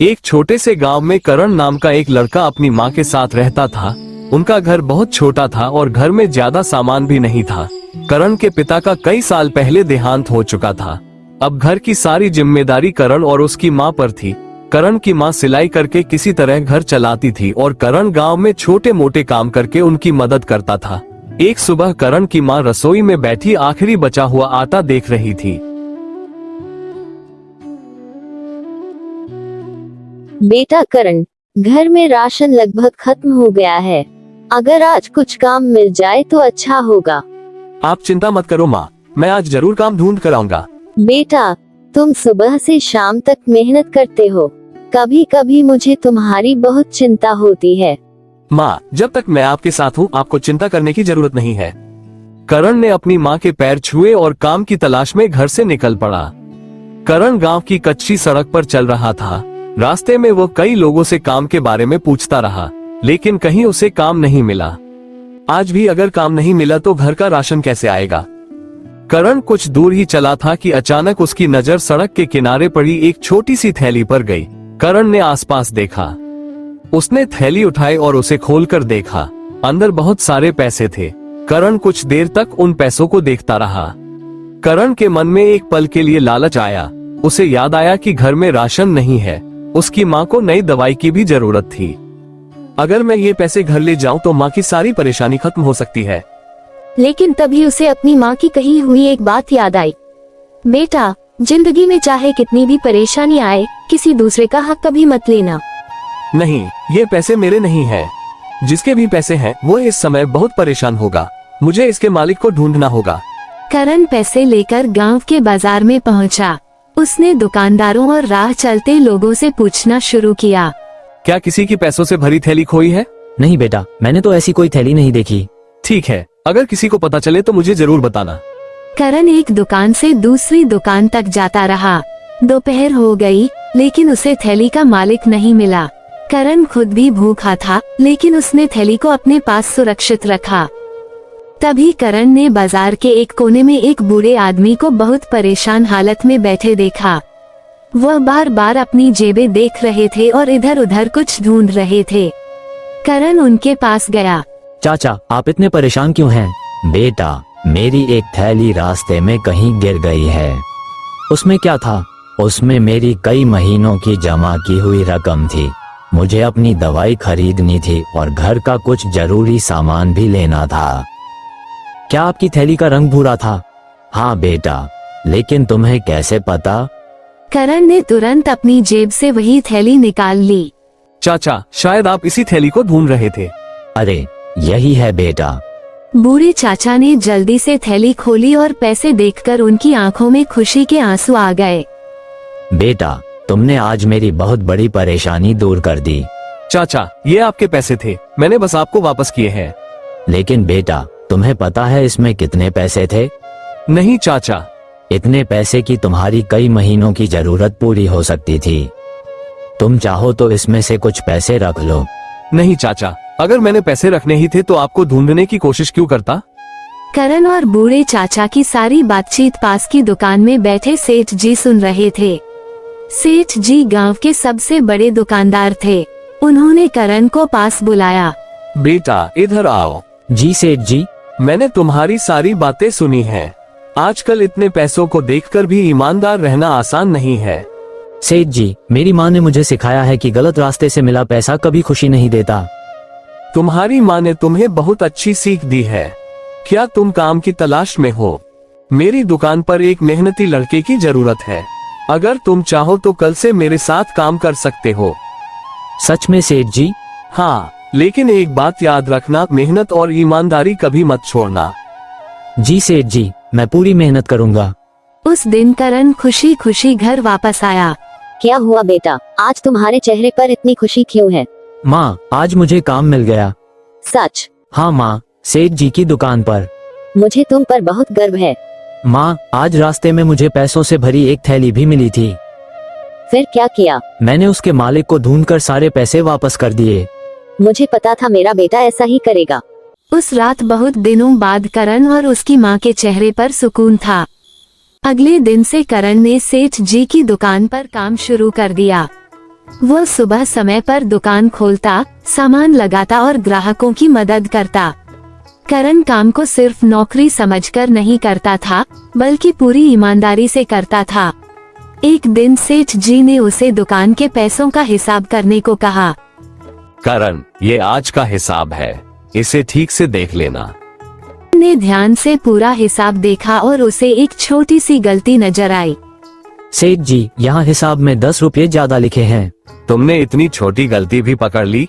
एक छोटे से गांव में करण नाम का एक लड़का अपनी माँ के साथ रहता था। उनका घर बहुत छोटा था और घर में ज्यादा सामान भी नहीं था। करण के पिता का कई साल पहले देहांत हो चुका था। अब घर की सारी जिम्मेदारी करण और उसकी माँ पर थी। करण की माँ सिलाई करके किसी तरह घर चलाती थी और करण गांव में छोटे मोटे काम करके उनकी मदद करता था। एक सुबह करण की माँ रसोई में बैठी आखिरी बचा हुआ आटा देख रही थी। बेटा करण, घर में राशन लगभग खत्म हो गया है। अगर आज कुछ काम मिल जाए तो अच्छा होगा। आप चिंता मत करो माँ, मैं आज जरूर काम ढूंढ कर आऊंगा। बेटा, तुम सुबह से शाम तक मेहनत करते हो। कभी कभी मुझे तुम्हारी बहुत चिंता होती है। माँ, जब तक मैं आपके साथ हूँ आपको चिंता करने की जरूरत नहीं है। करण ने अपनी माँ के पैर छुए और काम की तलाश में घर से निकल पड़ा। करण गांव की कच्ची सड़क पर चल रहा था। रास्ते में वो कई लोगों से काम के बारे में पूछता रहा, लेकिन कहीं उसे काम नहीं मिला। आज भी अगर काम नहीं मिला तो घर का राशन कैसे आएगा। करण कुछ दूर ही चला था कि अचानक उसकी नजर सड़क के किनारे पड़ी एक छोटी सी थैली पर गई। करण ने आसपास देखा। उसने थैली उठाई और उसे खोलकर देखा। अंदर बहुत सारे पैसे थे। करण कुछ देर तक उन पैसों को देखता रहा। करण के मन में एक पल के लिए लालच आया। उसे याद आया कि घर में राशन नहीं है। उसकी माँ को नई दवाई की भी जरूरत थी। अगर मैं ये पैसे घर ले जाऊं तो माँ की सारी परेशानी खत्म हो सकती है। लेकिन तभी उसे अपनी माँ की कही हुई एक बात याद आई। बेटा, जिंदगी में चाहे कितनी भी परेशानी आए, किसी दूसरे का हक कभी मत लेना। नहीं, ये पैसे मेरे नहीं हैं। जिसके भी पैसे हैं वो इस समय बहुत परेशान होगा। मुझे इसके मालिक को ढूंढना होगा। करण पैसे लेकर गांव के बाजार में पहुंचा। उसने दुकानदारों और राह चलते लोगों से पूछना शुरू किया। क्या किसी की पैसों से भरी थैली खोई है? नहीं बेटा, मैंने तो ऐसी कोई थैली नहीं देखी। ठीक है, अगर किसी को पता चले तो मुझे जरूर बताना। करण एक दुकान से दूसरी दुकान तक जाता रहा। दोपहर हो गई, लेकिन उसे थैली का मालिक नहीं मिला। करण खुद भी भूखा था, लेकिन उसने थैली को अपने पास सुरक्षित रखा। तभी करण ने बाजार के एक कोने में एक बूढ़े आदमी को बहुत परेशान हालत में बैठे देखा। वह बार बार अपनी जेबें देख रहे थे और इधर उधर कुछ ढूंढ रहे थे। करण उनके पास गया। चाचा, आप इतने परेशान क्यों हैं? बेटा, मेरी एक थैली रास्ते में कहीं गिर गई है। उसमें क्या था? उसमें मेरी कई महीनों की जमा की हुई रकम थी। मुझे अपनी दवाई खरीदनी थी और घर का कुछ जरूरी सामान भी लेना था। क्या आपकी थैली का रंग भूरा था? हाँ बेटा, लेकिन तुम्हें कैसे पता? करण ने तुरंत अपनी जेब से वही थैली निकाल ली। चाचा, शायद आप इसी थैली को ढूंढ रहे थे। अरे, यही है बेटा। बूढ़े चाचा ने जल्दी से थैली खोली और पैसे देखकर उनकी आंखों में खुशी के आंसू आ गए। बेटा, तुमने आज मेरी बहुत बड़ी परेशानी दूर कर दी। चाचा, ये आपके पैसे थे, मैंने बस आपको वापस किए हैं। लेकिन बेटा, तुम्हें पता है इसमें कितने पैसे थे? नहीं चाचा। इतने पैसे की तुम्हारी कई महीनों की जरूरत पूरी हो सकती थी। तुम चाहो तो इसमें से कुछ पैसे रख लो। नहीं चाचा, अगर मैंने पैसे रखने ही थे तो आपको ढूंढने की कोशिश क्यों करता? करण और बूढ़े चाचा की सारी बातचीत पास की दुकान में बैठे सेठ जी सुन रहे थे। सेठ जी गांव के सबसे बड़े दुकानदार थे। उन्होंने करण को पास बुलाया। बेटा, इधर आओ। जी सेठ जी। मैंने तुम्हारी सारी बातें सुनी हैं। आजकल इतने पैसों को देखकर भी ईमानदार रहना आसान नहीं है। सेठ जी, मेरी माँ ने मुझे सिखाया है कि गलत रास्ते से मिला पैसा कभी खुशी नहीं देता। तुम्हारी माँ ने तुम्हें बहुत अच्छी सीख दी है। क्या तुम काम की तलाश में हो? मेरी दुकान पर एक मेहनती लड़के की जरूरत है। अगर तुम चाहो तो कल से मेरे साथ काम कर सकते हो। सच में सेठ जी? हाँ, लेकिन एक बात याद रखना, मेहनत और ईमानदारी कभी मत छोड़ना। जी सेठ जी, मैं पूरी मेहनत करूँगा। उस दिन करण खुशी खुशी घर वापस आया। क्या हुआ बेटा, आज तुम्हारे चेहरे पर इतनी खुशी क्यों है? माँ, आज मुझे काम मिल गया। सच? हाँ माँ, सेठ जी की दुकान पर। मुझे तुम पर बहुत गर्व है। माँ, आज रास्ते में मुझे पैसों से भरी एक थैली भी मिली थी। फिर क्या किया? मैंने उसके मालिक को ढूंढकर सारे पैसे वापस कर दिए। मुझे पता था मेरा बेटा ऐसा ही करेगा। उस रात बहुत दिनों बाद करण और उसकी माँ के चेहरे पर सुकून था। अगले दिन से करण ने सेठ जी की दुकान पर काम शुरू कर दिया। वो सुबह समय पर दुकान खोलता, सामान लगाता और ग्राहकों की मदद करता। करण काम को सिर्फ नौकरी समझकर नहीं करता था, बल्कि पूरी ईमानदारी से करता था। एक दिन सेठ जी ने उसे दुकान के पैसों का हिसाब करने को कहा। करण, ये आज का हिसाब है, इसे ठीक से देख लेना। ने ध्यान से पूरा हिसाब देखा और उसे एक छोटी सी गलती नजर आई। सेठ जी, यहाँ हिसाब में 10 रुपए ज्यादा लिखे हैं। तुमने इतनी छोटी गलती भी पकड़ ली?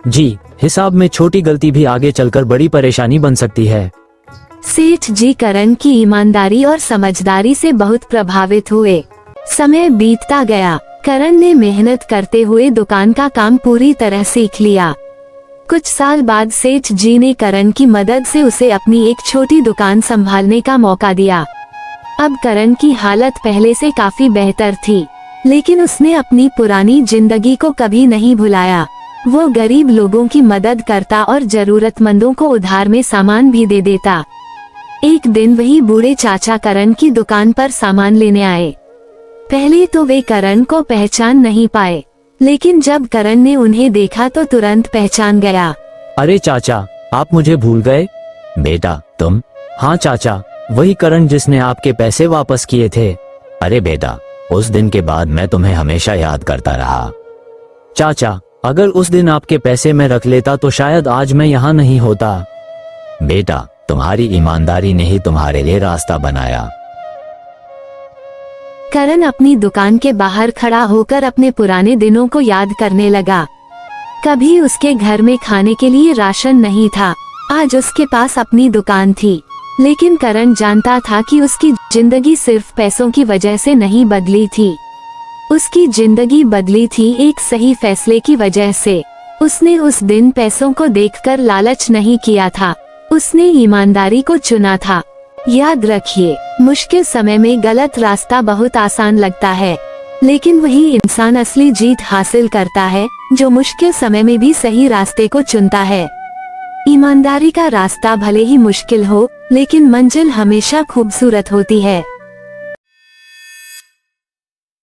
जी, हिसाब में छोटी गलती भी आगे चलकर बड़ी परेशानी बन सकती है। सेठ जी करण की ईमानदारी और समझदारी से बहुत प्रभावित हुए। समय बीतता गया, करण ने मेहनत करते हुए दुकान का काम पूरी तरह सीख लिया। कुछ साल बाद सेठ जी ने करण की मदद से उसे अपनी एक छोटी दुकान संभालने का मौका दिया। अब करण की हालत पहले से काफी बेहतर थी, लेकिन उसने अपनी पुरानी जिंदगी को कभी नहीं भुलाया। वो गरीब लोगों की मदद करता और जरूरतमंदों को उधार में सामान भी दे देता। एक दिन वही बूढ़े चाचा करण की दुकान पर सामान लेने आए। पहले तो वे करण को पहचान नहीं पाए, लेकिन जब करण ने उन्हें देखा तो तुरंत पहचान गया। अरे चाचा, आप मुझे भूल गए? बेटा तुम? हाँ चाचा, वही करण जिसने आपके पैसे वापस किए थे। अरे बेटा, उस दिन के बाद मैं तुम्हें हमेशा याद करता रहा। चाचा, अगर उस दिन आपके पैसे मैं रख लेता तो शायद आज मैं यहाँ नहीं होता। बेटा, तुम्हारी ईमानदारी ने ही तुम्हारे लिए रास्ता बनाया। करण अपनी दुकान के बाहर खड़ा होकर अपने पुराने दिनों को याद करने लगा। कभी उसके घर में खाने के लिए राशन नहीं था, आज उसके पास अपनी दुकान थी। लेकिन करण जानता था कि उसकी जिंदगी सिर्फ पैसों की वजह से नहीं बदली थी। उसकी जिंदगी बदली थी एक सही फैसले की वजह से। उसने उस दिन पैसों को देखकर लालच नहीं किया था, उसने ईमानदारी को चुना था। याद रखिए, मुश्किल समय में गलत रास्ता बहुत आसान लगता है, लेकिन वही इंसान असली जीत हासिल करता है जो मुश्किल समय में भी सही रास्ते को चुनता है। ईमानदारी का रास्ता भले ही मुश्किल हो, लेकिन मंजिल हमेशा खूबसूरत होती है।